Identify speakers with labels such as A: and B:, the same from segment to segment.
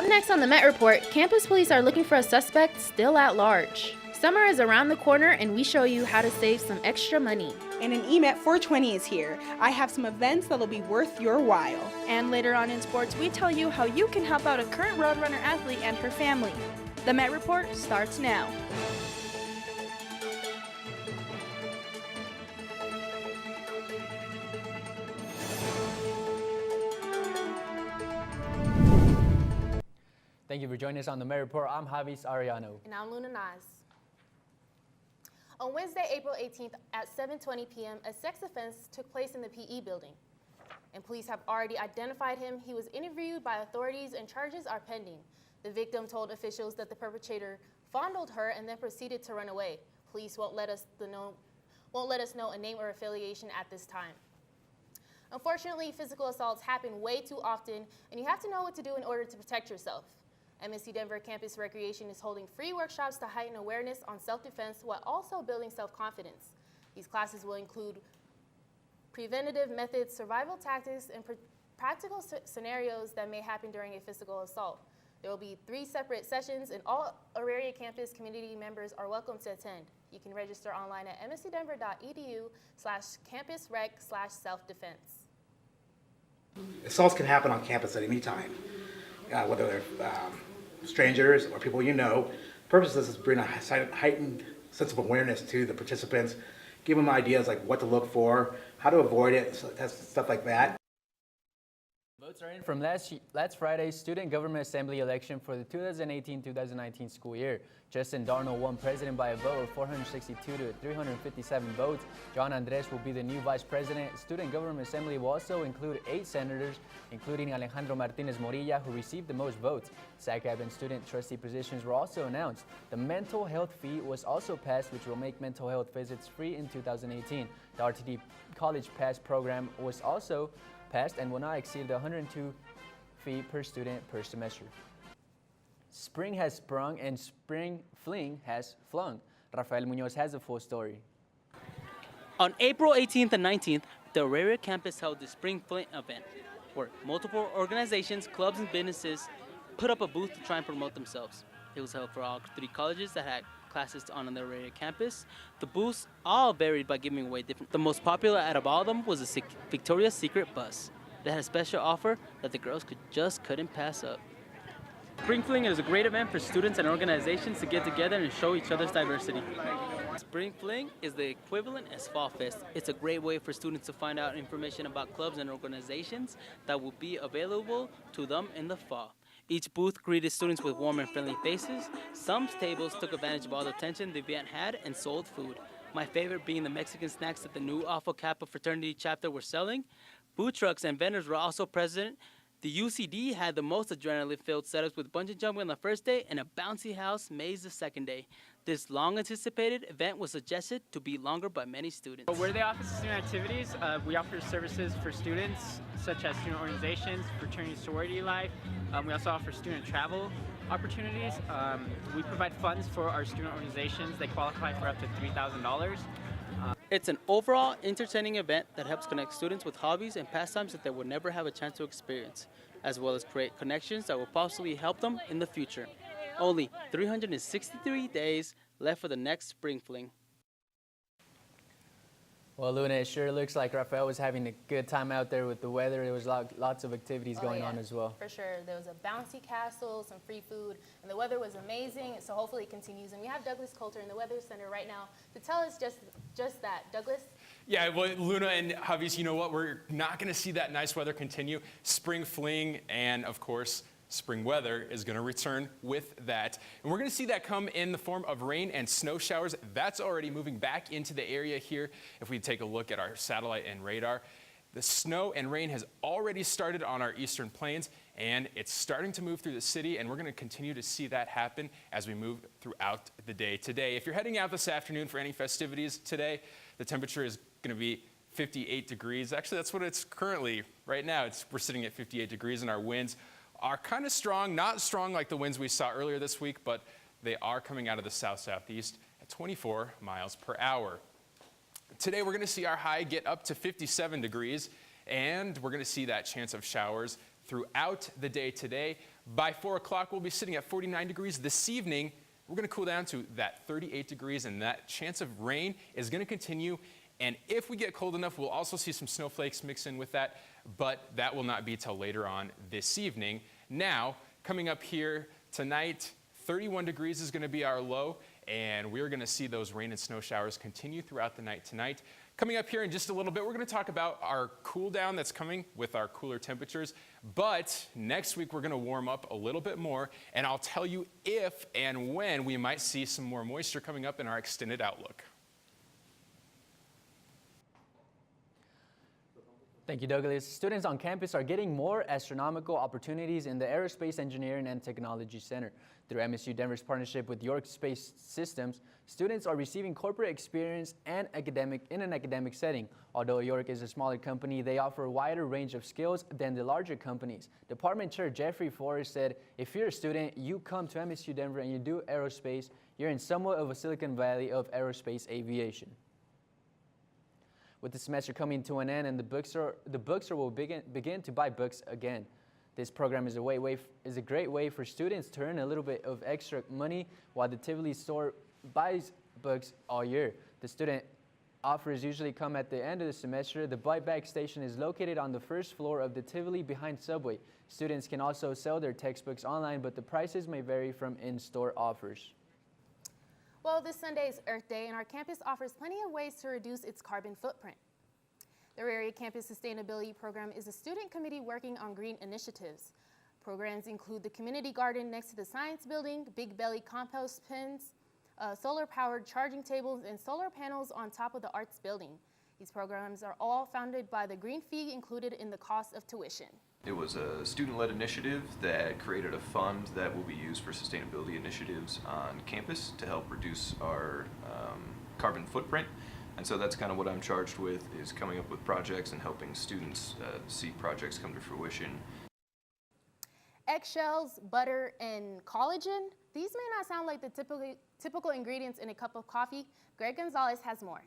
A: Up next on the Met Report, campus police are looking for a suspect still at large. Summer is around the corner and we show you how to save some extra money.
B: And an Emet 420 is here. I have some events that'll be worth your while.
C: And later on in sports, we tell you how you can help out a current Roadrunner athlete and her family. The Met Report starts now.
D: Thank you for joining us on the Met Report. I'm Javis Arellano.
A: And I'm Nas. On Wednesday, April 18th at 7:20 p.m., a sex offense took place in the PE building. And police have already identified him. He was interviewed by authorities and charges are pending. The victim told officials that the perpetrator fondled her and then proceeded to run away. Police won't let us know a name or affiliation at this time. Unfortunately, physical assaults happen way too often, and you have to know what to do in order to protect yourself. MSU Denver Campus Recreation is holding free workshops to heighten awareness on self-defense while also building self-confidence. These classes will include preventative methods, survival tactics, and practical scenarios that may happen during a physical assault. There will be 3 separate sessions, and all Auraria campus community members are welcome to attend. You can register online at msudenver.edu/campusrec/self-defense.
E: Assaults can happen on campus at any time, whether they're strangers or people you know. The purpose of this is to bring a heightened sense of awareness to the participants, give them ideas like what to look for, how to avoid it, stuff like that.
D: Votes are in from last Friday's Student Government Assembly election for the 2018-2019 school year. Justin Darnold won president by a vote of 462 to 357 votes. John Andres will be the new vice president. Student Government Assembly will also include 8 senators, including Alejandro Martinez Morilla, who received the most votes. SACAB and student trustee positions were also announced. The mental health fee was also passed, which will make mental health visits free in 2018. The RTD College Pass program was also passed and will not exceed the 102 fee per student per semester. Spring has sprung and spring fling has flung. Rafael Munoz has the full story.
F: On April 18th and 19th, the Auraria campus held the Spring Fling event, where multiple organizations, clubs, and businesses put up a booth to try and promote themselves. It was held for all 3 colleges that had classes on the Auraria campus. The booths all varied by giving away different. The most popular out of all of them was the Victoria's Secret bus. They had a special offer that the girls couldn't pass up. Spring Fling is a great event for students and organizations to get together and show each other's diversity. Spring Fling is the equivalent as Fall Fest. It's a great way for students to find out information about clubs and organizations that will be available to them in the fall. Each booth greeted students with warm and friendly faces. Some tables took advantage of all the attention the event had and sold food. My favorite being the Mexican snacks that the new Alpha Kappa fraternity chapter were selling. Food trucks and vendors were also present. The UCD had the most adrenaline-filled setups with bungee jumping on the first day and a bouncy house maze the second day. This long-anticipated event was suggested to be longer by many students.
G: We're the Office of Student Activities. We offer services for students, such as student organizations, fraternity sorority life. We also offer student travel opportunities. We provide funds for our student organizations. They qualify for up to $3,000.
F: It's an overall entertaining event that helps connect students with hobbies and pastimes that they would never have a chance to experience, as well as create connections that will possibly help them in the future. Only 363 days left for the next Spring Fling.
D: Well, Luna, it sure looks like Rafael was having a good time out there with the weather. There was lots of activities going on as well.
A: For sure. There was a bouncy castle, some free food, and the weather was amazing, so hopefully it continues. And we have Douglas Coulter in the Weather Center right now to tell us just that. Douglas?
H: Yeah, well, Luna and Javis, you know what? We're not going to see that nice weather continue. Spring Fling and, of course, spring weather is going to return with that. And we're going to see that come in the form of rain and snow showers. That's already moving back into the area here. If we take a look at our satellite and radar, the snow and rain has already started on our eastern plains, and it's starting to move through the city, and we're going to continue to see that happen as we move throughout the day today. If you're heading out this afternoon for any festivities today, the temperature is going to be 58 degrees. Actually, that's what it's currently right now. We're sitting at 58 degrees, and our winds are kind of strong, not strong like the winds we saw earlier this week, but they are coming out of the south-southeast at 24 miles per hour. Today we're going to see our high get up to 57 degrees, and we're going to see that chance of showers throughout the day today. By 4 o'clock, we'll be sitting at 49 degrees. This evening, we're going to cool down to that 38 degrees, and that chance of rain is going to continue. And if we get cold enough, we'll also see some snowflakes mix in with that, but that will not be till later on this evening. Now, coming up here tonight, 31 degrees is going to be our low, and we're going to see those rain and snow showers continue throughout the night tonight. Coming up here in just a little bit, we're going to talk about our cool down that's coming with our cooler temperatures. But next week, we're going to warm up a little bit more, and I'll tell you if and when we might see some more moisture coming up in our extended outlook.
D: Thank you, Douglas. Students on campus are getting more astronomical opportunities in the Aerospace Engineering and Technology Center. Through MSU Denver's partnership with York Space Systems, students are receiving corporate experience and in an academic setting. Although York is a smaller company, they offer a wider range of skills than the larger companies. Department Chair Jeffrey Forrest said, if you're a student, you come to MSU Denver and you do aerospace, you're in somewhat of a Silicon Valley of aerospace aviation. With the semester coming to an end and the bookstore will begin to buy books again. This program is a great way for students to earn a little bit of extra money while the Tivoli store buys books all year. The student offers usually come at the end of the semester. The buyback station is located on the first floor of the Tivoli behind Subway. Students can also sell their textbooks online, but the prices may vary from in-store offers.
A: Well, this Sunday is Earth Day, and our campus offers plenty of ways to reduce its carbon footprint. The Area Campus Sustainability Program is a student committee working on green initiatives. Programs include the community garden next to the science building, big belly compost bins, solar-powered charging tables, and solar panels on top of the arts building. These programs are all funded by the green fee included in the cost of tuition.
I: It was a student-led initiative that created a fund that will be used for sustainability initiatives on campus to help reduce our carbon footprint. And so that's kind of what I'm charged with, is coming up with projects and helping students see projects come to fruition.
A: Eggshells, butter, and collagen. These may not sound like the typical ingredients in a cup of coffee. Greg Gonzalez has more.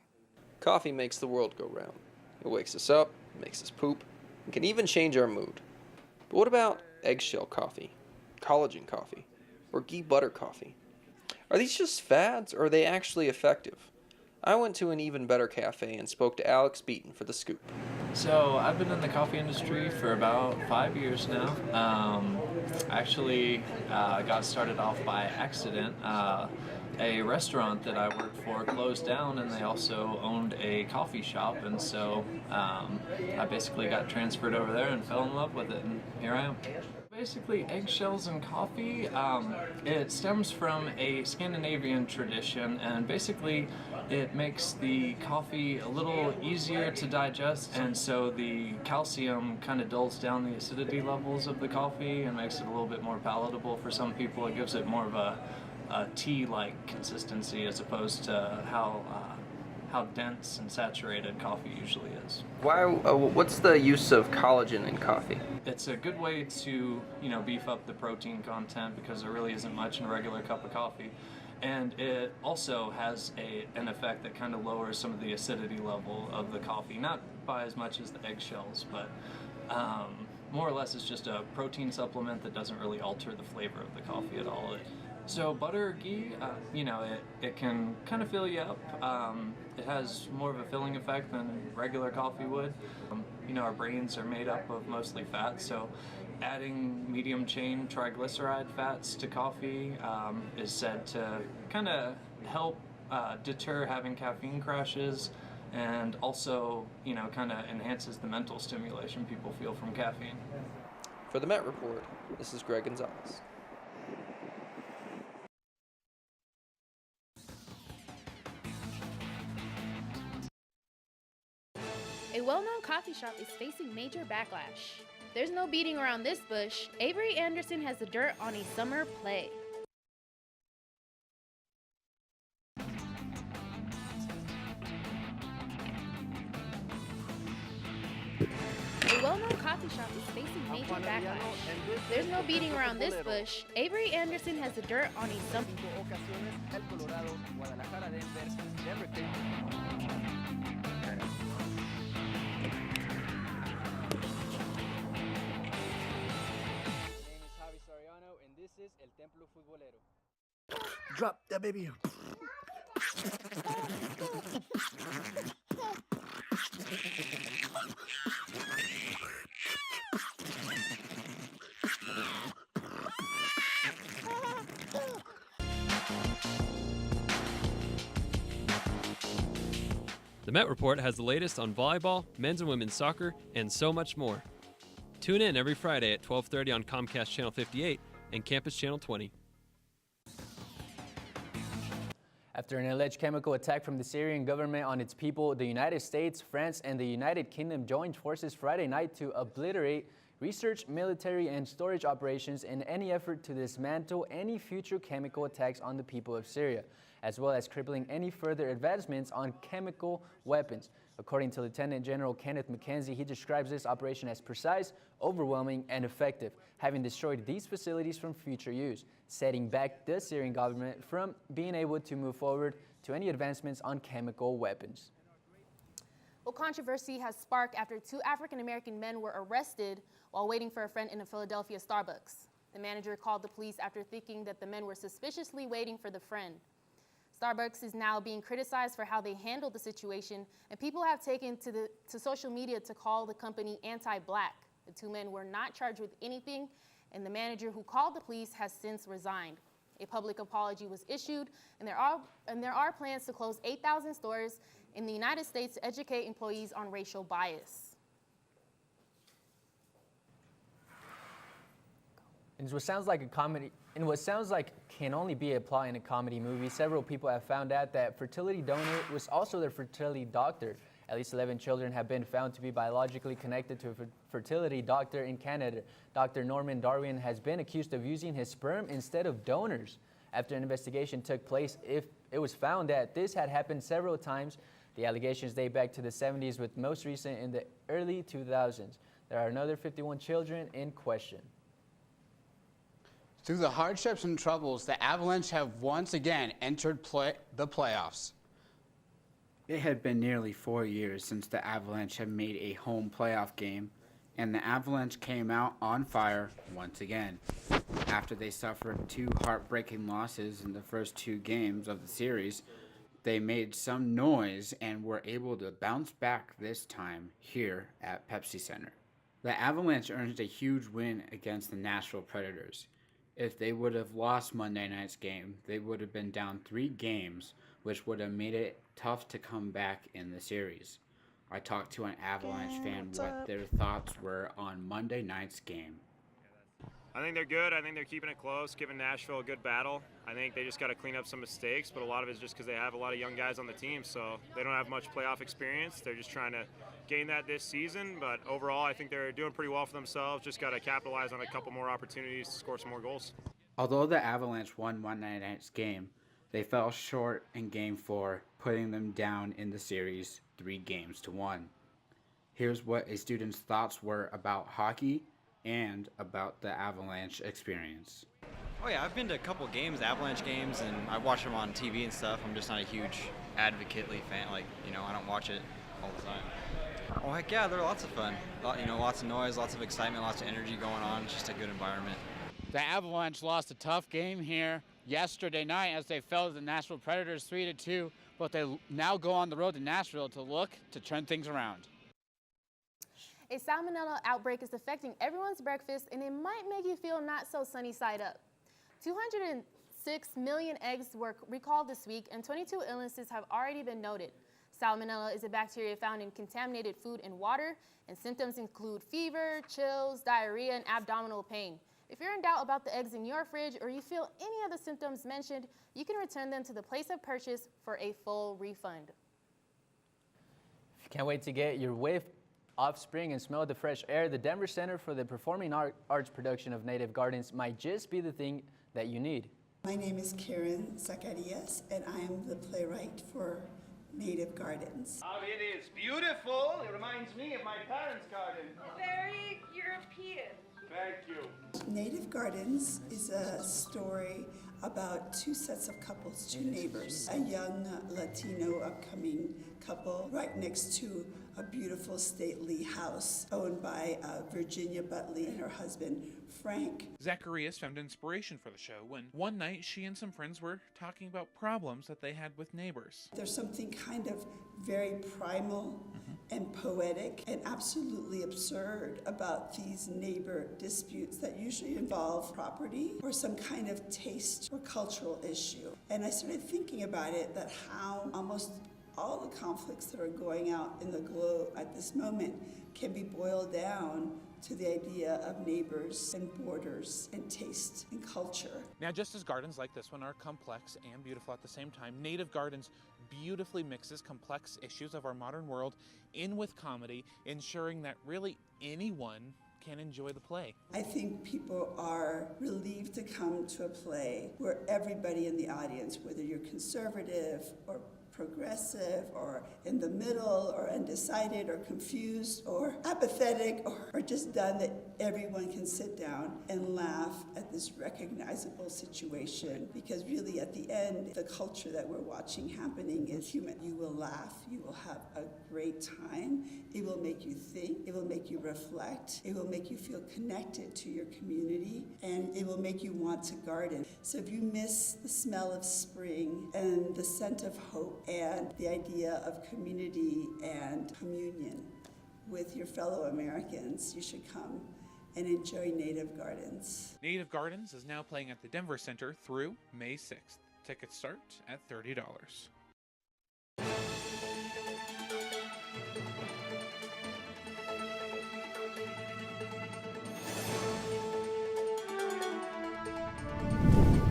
J: Coffee makes the world go round. It wakes us up, makes us poop, and can even change our mood. But what about eggshell coffee, collagen coffee, or ghee butter coffee? Are these just fads, or are they actually effective? I went to an Even Better cafe and spoke to Alex Beaton for The Scoop.
K: So I've been in the coffee industry for about 5 years now. Actually got started off by accident. A restaurant that I worked for closed down, and they also owned a coffee shop, and so I basically got transferred over there and fell in love with it, and here I am. Basically, eggshells and coffee, it stems from a Scandinavian tradition, and basically it makes the coffee a little easier to digest, and so the calcium kind of dulls down the acidity levels of the coffee and makes it a little bit more palatable for some people. It gives it more of a tea-like consistency as opposed to how dense and saturated coffee usually is.
J: Why? What's the use of collagen in coffee?
K: It's a good way to, beef up the protein content because there really isn't much in a regular cup of coffee. And it also has an effect that kind of lowers some of the acidity level of the coffee, not by as much as the eggshells, but more or less it's just a protein supplement that doesn't really alter the flavor of the coffee at all. So butter or ghee, it can kind of fill you up. It has more of a filling effect than regular coffee would. Our brains are made up of mostly fat, so adding medium chain triglyceride fats to coffee is said to kind of help deter having caffeine crashes, and also, kind of enhances the mental stimulation people feel from caffeine.
J: For the Met Report, this is Greg Gonzalez.
L: A well-known coffee shop is facing major backlash. There's no beating around this bush. Avery Anderson has the dirt on a summer play. A well-known coffee shop is facing major backlash. There's no beating around this bush. Avery Anderson has the dirt on a summer play.
D: ustedes el templo futbolero.
E: Drop that baby.
M: The Met Report has the latest on volleyball, men's and women's soccer, and so much more. Tune in every Friday at 12:30 on Comcast Channel 58 and Campus Channel 20.
D: After an alleged chemical attack from the Syrian government on its people, the United States, France, and the United Kingdom joined forces Friday night to obliterate research, military, and storage operations in any effort to dismantle any future chemical attacks on the people of Syria, as well as crippling any further advancements on chemical weapons. According to Lieutenant General Kenneth McKenzie, he describes this operation as precise, overwhelming, and effective, having destroyed these facilities from future use, setting back the Syrian government from being able to move forward to any advancements on chemical weapons.
A: Well, controversy has sparked after 2 African-American men were arrested while waiting for a friend in a Philadelphia Starbucks. The manager called the police after thinking that the men were suspiciously waiting for the friend. Starbucks is now being criticized for how they handled the situation, and people have taken to social media to call the company anti-black. The 2 men were not charged with anything, and the manager who called the police has since resigned. A public apology was issued, and there are plans to close 8,000 stores in the United States to educate employees on racial bias.
D: And what sounds like a comedy, and what sounds like can only be a plot in a comedy movie, several people have found out that fertility donor was also their fertility doctor. At least 11 children have been found to be biologically connected to a fertility doctor in Canada. Dr. Norman Darwin has been accused of using his sperm instead of donors. After an investigation took place, it was found that this had happened several times. The allegations date back to the 70s, with most recent in the early 2000s. There are another 51 children in question.
N: Through the hardships and troubles, the Avalanche have once again entered the playoffs.
O: It had been nearly 4 years since the Avalanche had made a home playoff game, and the Avalanche came out on fire once again. After they suffered 2 heartbreaking losses in the first 2 games of the series, they made some noise and were able to bounce back this time here at Pepsi Center. The Avalanche earned a huge win against the Nashville Predators. If they would have lost Monday night's game, they would have been down 3 games, which would have made it tough to come back in the series. I talked to an Avalanche fan what their thoughts were on Monday night's game.
P: I think they're good. I think they're keeping it close, giving Nashville a good battle. I think they just got to clean up some mistakes, but a lot of it's just because they have a lot of young guys on the team, so they don't have much playoff experience. They're just trying to gain that this season, but overall I think they're doing pretty well for themselves. Just got to capitalize on a couple more opportunities to score some more goals.
O: Although the Avalanche won Monday night's game, they fell short in Game 4, putting them down in the series 3-1. Here's what a student's thoughts were about hockey and about the Avalanche experience.
Q: Oh yeah, I've been to a couple games, Avalanche games, and I watch them on TV and stuff. I'm just not a huge advocately fan, I don't watch it all the time. Oh heck yeah, they're lots of fun. Lots of noise, lots of excitement, lots of energy going on. It's just a good environment.
N: The Avalanche lost a tough game here yesterday night as they fell to the Nashville Predators 3-2, but they now go on the road to Nashville to look to turn things around.
A: A salmonella outbreak is affecting everyone's breakfast, and it might make you feel not so sunny side up. 206 million eggs were recalled this week, and 22 illnesses have already been noted. Salmonella is a bacteria found in contaminated food and water, and symptoms include fever, chills, diarrhea, and abdominal pain. If you're in doubt about the eggs in your fridge or you feel any of the symptoms mentioned, you can return them to the place of purchase for a full refund.
D: If you can't wait to get your whiff of spring and smell the fresh air, the Denver Center for the Performing Arts production of Native Gardens might just be the thing that you need.
R: My name is Karen Zacarias, and I am the playwright for Native Gardens.
S: Oh, it is beautiful. It reminds me of my parents' garden.
T: Very European.
S: Thank you.
R: Native Gardens is a story about 2 sets of couples, 2 neighbors, a young Latino upcoming couple right next to a beautiful stately house owned by Virginia Butley and her husband, Frank.
U: Zacharias found inspiration for the show when one night she and some friends were talking about problems that they had with neighbors.
R: There's something kind of very primal and poetic and absolutely absurd about these neighbor disputes that usually involve property or some kind of taste or cultural issue. And I started thinking about it, that how almost all the conflicts that are going out in the globe at this moment can be boiled down to the idea of neighbors and borders and taste and culture.
U: Now, just as gardens like this one are complex and beautiful at the same time, Native Gardens beautifully mixes complex issues of our modern world in with comedy, ensuring that really anyone can enjoy the play.
R: I think people are relieved to come to a play where everybody in the audience, whether you're conservative or progressive or in the middle or undecided or confused or apathetic or just done, that everyone can sit down and laugh at this recognizable situation, because really at the end the culture that we're watching happening is human. You will laugh, you will have a great time, it will make you think, it will make you reflect, it will make you feel connected to your community, and it will make you want to garden. So if you miss the smell of spring and the scent of hope and the idea of community and communion with your fellow Americans, you should come and enjoy Native Gardens.
U: Native Gardens is now playing at the Denver Center through May 6th. Tickets start at $30.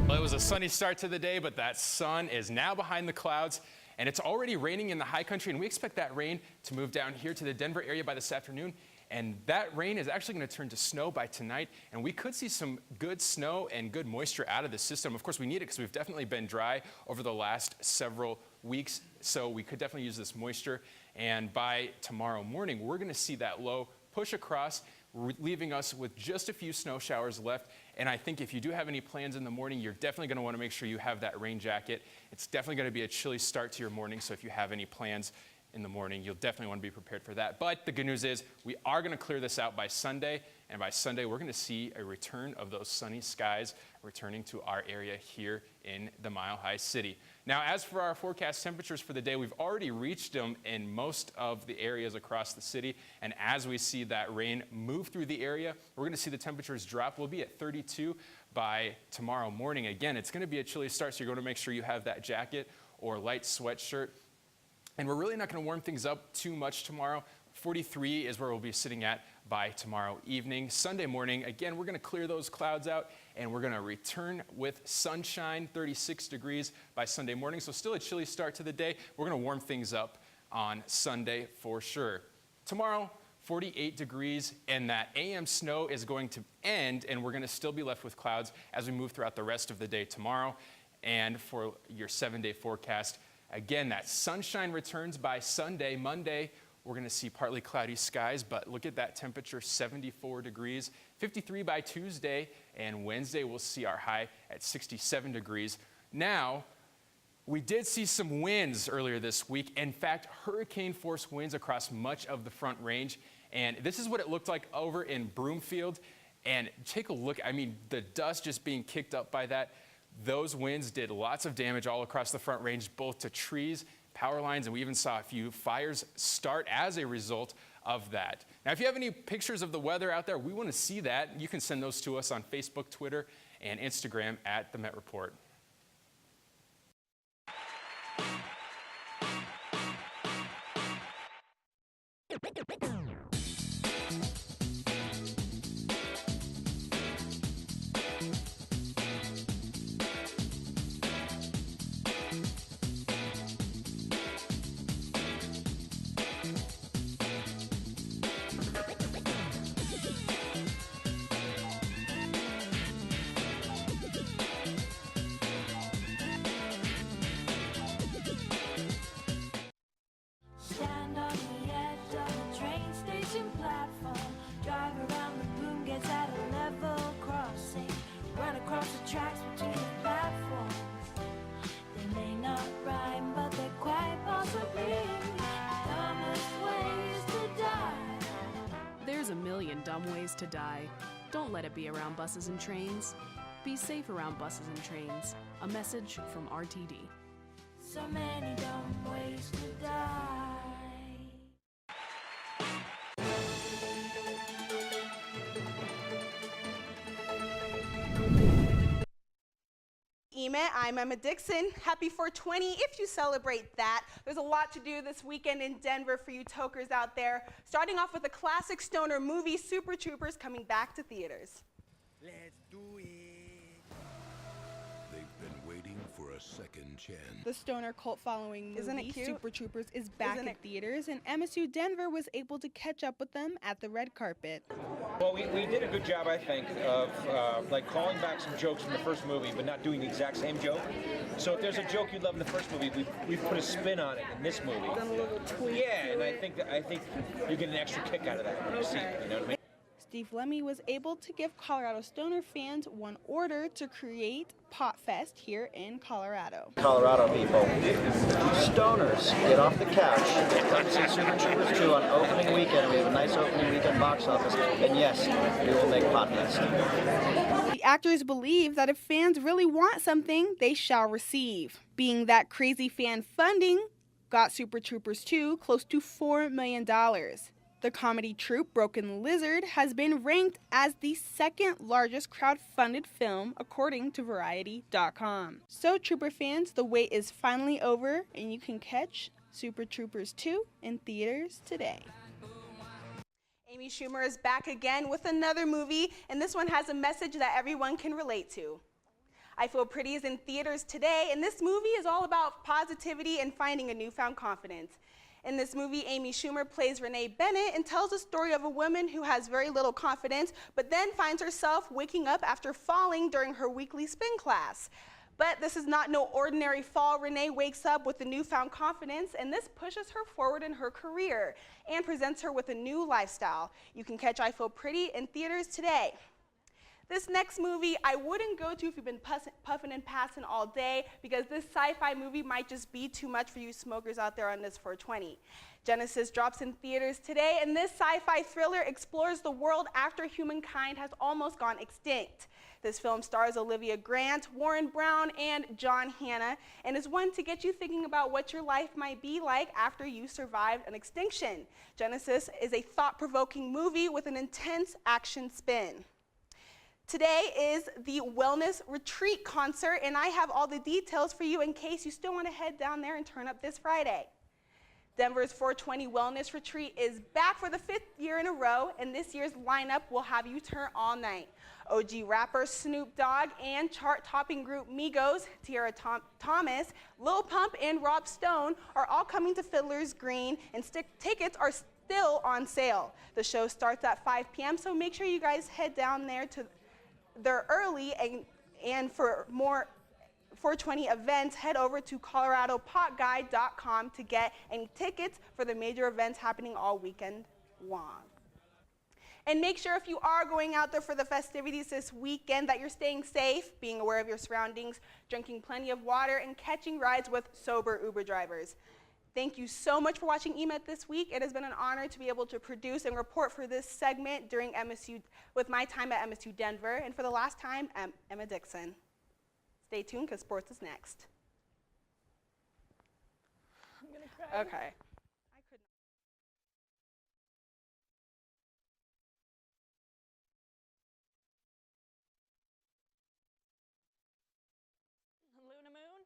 H: Well, it was a sunny start to the day, but that sun is now behind the clouds, and it's already raining in the high country, and we expect that rain to move down here to the Denver area by this afternoon. And that rain is actually going to turn to snow by tonight, and we could see some good snow and good moisture out of the system. Of course, we need it because we've definitely been dry over the last several weeks, so we could definitely use this moisture. And by tomorrow morning, we're going to see that low push across, leaving us with just a few snow showers left. And I think if you do have any plans in the morning, you're definitely going to want to make sure you have that rain jacket. It's definitely going to be a chilly start to your morning, so if you have any plans in the morning, you'll definitely want to be prepared for that. But the good news is we are going to clear this out by Sunday, and by Sunday we're going to see a return of those sunny skies returning to our area here in the Mile High City. Now, as for our forecast temperatures for the day, we've already reached them in most of the areas across the city, and as we see that rain move through the area, we're going to see the temperatures drop. We'll be at 32 by tomorrow morning. Again, it's going to be a chilly start, so you're going to make sure you have that jacket or light sweatshirt. And we're really not going to warm things up too much tomorrow. 43 is where we'll be sitting at by tomorrow evening. Sunday morning, again, we're going to clear those clouds out, and we're going to return with sunshine, 36 degrees by Sunday morning. So still a chilly start to the day. We're going to warm things up on Sunday for sure. Tomorrow, 48 degrees, and that AM snow is going to end, and we're going to still be left with clouds as we move throughout the rest of the day tomorrow. And for your 7-day forecast, again, that sunshine returns by Sunday. Monday, we're going to see partly cloudy skies, but look at that temperature, 74 degrees. 53 by Tuesday, and Wednesday we'll see our high at 67 degrees. Now, we did see some winds earlier this week. In fact, hurricane-force winds across much of the Front Range, and this is what it looked like over in Broomfield. And take a look, I mean, the dust just being kicked up by that. Those winds did lots of damage all across the Front Range, both to trees, power lines, and we even saw a few fires start as a result of that. Now, if you have any pictures of the weather out there, we want to see that. You can send those to us on Facebook, Twitter, and Instagram at The Met Report.
B: dumb ways to die. Don't let it be around buses and trains. Be safe around buses and trains. A message from RTD.
V: So many dumb ways to die.
W: Emet, I'm Emma Dickenson. Happy 420 if you celebrate that. There's a lot to do this weekend in Denver for you tokers out there. Starting off with a classic stoner movie, Super Troopers, coming back to theaters.
X: Let's do it. They've been waiting for a second chance.
C: The stoner cult following movie,
W: Isn't it cute?
C: Super Troopers, is back
W: Isn't
C: in
W: it-
C: theaters, and MSU Denver was able to catch up with them at the red carpet.
Y: Well, we did a good job, I think, of like calling back some jokes from the first movie, but not doing the exact same joke. So if there's a joke you love in the first movie, we put a spin on it in this movie.
W: Done a little tweak.
Y: Yeah, and I think you get an extra kick out of that when you see it. You know what I mean?
C: Steve Lemmy was able to give Colorado stoner fans one order to create Pot Fest here in Colorado.
Z: Colorado people, stoners, get off the couch. Come see Super Troopers 2 on opening weekend. We have a nice opening weekend box office, and yes, we will make Pot Fest.
C: The actors believe that if fans really want something, they shall receive. Being that crazy fan funding got Super Troopers 2 close to $4 million. The comedy troupe Broken Lizard has been ranked as the second largest crowd-funded film according to Variety.com. So Trooper fans, the wait is finally over and you can catch Super Troopers 2 in theaters today.
W: Amy Schumer is back again with another movie, and this one has a message that everyone can relate to. I Feel Pretty is in theaters today, and this movie is all about positivity and finding a newfound confidence. In this movie, Amy Schumer plays Renee Bennett and tells the story of a woman who has very little confidence, but then finds herself waking up after falling during her weekly spin class. But this is not no ordinary fall. Renee wakes up with a newfound confidence, and this pushes her forward in her career and presents her with a new lifestyle. You can catch I Feel Pretty in theaters today. This next movie I wouldn't go to if you've been puffing and passing all day, because this sci-fi movie might just be too much for you smokers out there on this 420. Genesis drops in theaters today, and this sci-fi thriller explores the world after humankind has almost gone extinct. This film stars Olivia Grant, Warren Brown, and John Hannah, and is one to get you thinking about what your life might be like after you survived an extinction. Genesis is a thought-provoking movie with an intense action spin. Today is the Wellness Retreat concert, and I have all the details for you in case you still want to head down there and turn up this Friday. Denver's 420 Wellness Retreat is back for the 5th year in a row, and this year's lineup will have you turn all night. OG rapper Snoop Dogg and chart-topping group Migos, Tierra Thomas, Lil Pump, and Rob Stone are all coming to Fiddler's Green, and tickets are still on sale. The show starts at 5 p.m., so make sure you guys head down there early, and for more 420 events, head over to coloradopotguide.com to get any tickets for the major events happening all weekend long. And make sure if you are going out there for the festivities this weekend that you're staying safe, being aware of your surroundings, drinking plenty of water, and catching rides with sober Uber drivers. Thank you so much for watching Emet this week. It has been an honor to be able to produce and report for this segment during MSU, with my time at MSU Denver. And for the last time, I'm Emma Dickenson. Stay tuned, because sports is next.
C: I'm gonna cry.
W: Okay.
C: Luna Moon?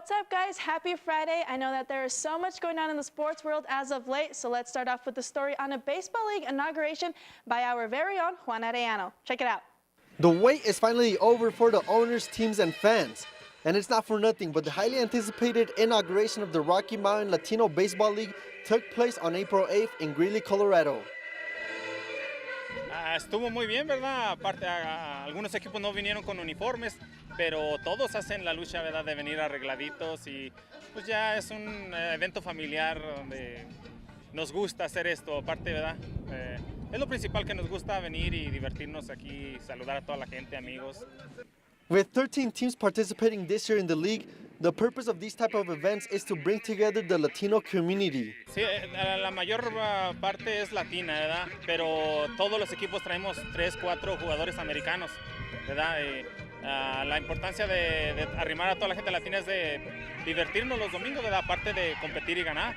F: What's up, guys? Happy Friday. I know that there is so much going on in the sports world as of late, so let's start off with the story on a baseball league inauguration by our very own Juan Arellano. Check it out.
G: The wait is finally over for the owners, teams, and fans. And it's not for nothing, but the highly anticipated inauguration of the Rocky Mountain Latino Baseball League took place on April 8th in Greeley, Colorado.
I: Estuvo muy bien, ¿verdad? Aparte, algunos equipos no vinieron con uniformes, pero todos hacen la lucha, ¿verdad? De venir arregladitos y pues ya es un evento familiar donde nos gusta hacer esto. Aparte, ¿verdad? Es lo principal que nos gusta venir y divertirnos aquí, saludar a toda la gente, amigos.
G: With 13 teams participating this year in the league, the purpose of these type of events is to bring together the Latino community.
I: Sí, la mayor parte es latina, ¿verdad? Pero todos los equipos traemos 3, 4 jugadores americanos, ¿verdad? La importancia de arrimar a toda la gente latina es de divertirnos los domingos, ¿verdad? Aparte de competir y ganar.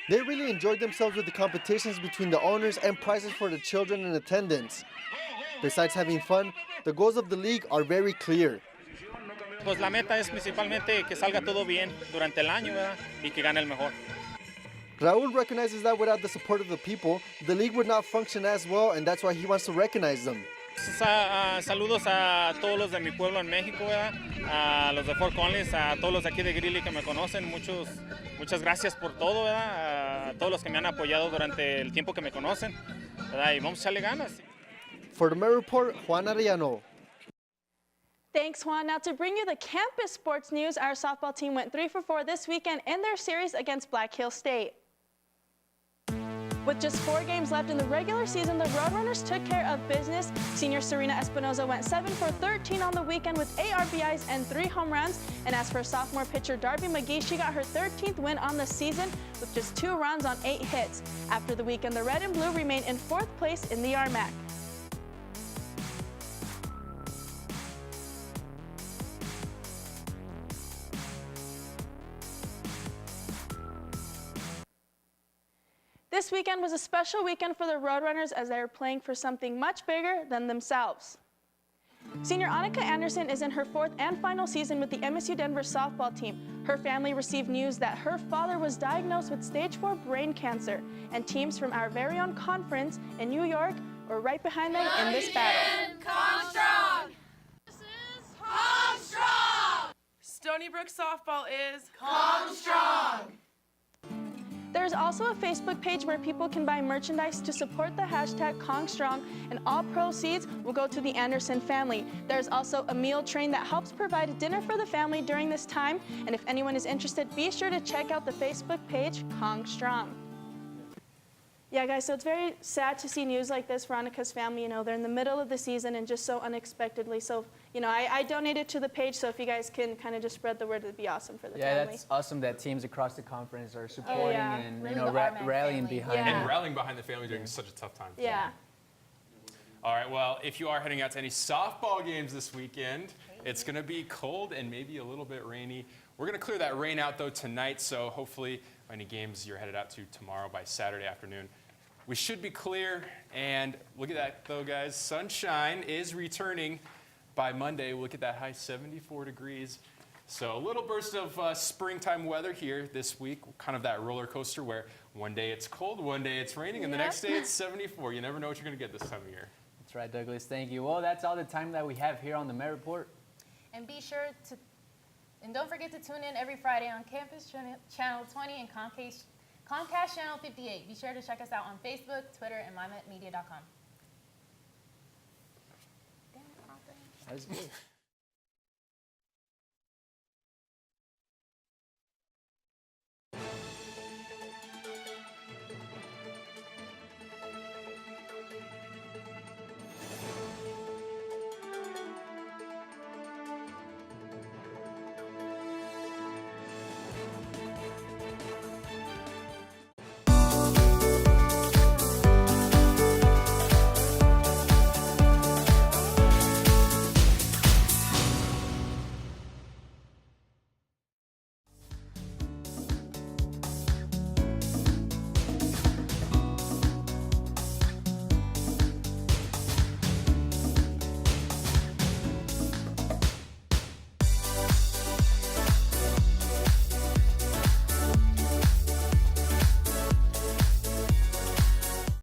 G: They really enjoyed themselves with the competitions between the owners and prizes for the children in attendance. Besides having fun, the goals of the league are very clear.
I: Pues la meta es principalmente que salga todo bien durante el año, ¿verdad? Y que gane el mejor.
G: Raul recognizes that without the support of the people, the league would not function as well, and that's why he wants to recognize them.
I: Saludos a todos los de mi pueblo en México, ¿verdad? A los de Fort Collins, a todos los de aquí de Greeley que me conocen. Muchas gracias por todo, ¿verdad? A todos los que me han apoyado durante el tiempo que me conocen, ¿verdad? Y vamos a echarle ganas.
G: For the Met Report, Juan Arellano.
F: Thanks, Juan. Now, to bring you the campus sports news, our softball team went 3 for 4 this weekend in their series against Black Hill State. With just 4 games left in the regular season, the Roadrunners took care of business. Senior Serena Espinoza went 7 for 13 on the weekend with 8 RBIs and 3 home runs. And as for sophomore pitcher Darby McGee, she got her 13th win on the season with just 2 runs on 8 hits. After the weekend, the Red and Blue remain in 4th place in the RMAC. This weekend was a special weekend for the Roadrunners as they are playing for something much bigger than themselves. Senior Annika Anderson is in her 4th and final season with the MSU Denver softball team. Her family received news that her father was diagnosed with stage 4 brain cancer, and teams from our very own conference in New York were right behind them in this battle.
T: Comstrong! This is Comstrong!
J: Stony Brook softball is
T: Comstrong!
F: There's also a Facebook page where people can buy merchandise to support the hashtag KongStrong, and all proceeds will go to the Anderson family. There's also a meal train that helps provide dinner for the family during this time, and if anyone is interested, be sure to check out the Facebook page, KongStrong. Yeah, guys, so it's very sad to see news like this for Annika's family. You know, they're in the middle of the season and just so unexpectedly. So, you know, I donated to the page, so if you guys can kind of just spread the word, it'd be awesome for the family.
D: Yeah, that's awesome that teams across the conference are supporting and,
A: Really
D: you know, rallying behind
H: And
D: it.
H: rallying behind the family during such a tough time.
F: Yeah.
H: All right, well, if you are heading out to any softball games this weekend, it's going to be cold and maybe a little bit rainy. We're going to clear that rain out, though, tonight, so hopefully any games you're headed out to tomorrow by Saturday afternoon, we should be clear. And look at that, though, guys. Sunshine is returning by Monday. We'll look at that high 74 degrees. So a little burst of springtime weather here this week, kind of that roller coaster where one day it's cold, one day it's raining, and the next day it's 74. You never know what you're going to get this time of year.
D: That's right, Douglas. Thank you. Well, that's all the time that we have here on the Met Report.
A: And be sure to, and don't forget to tune in every Friday on Campus Channel 20 and Comcast Channel 58. Be sure to check us out on Facebook, Twitter, and mymetmedia.com.
D: That was good.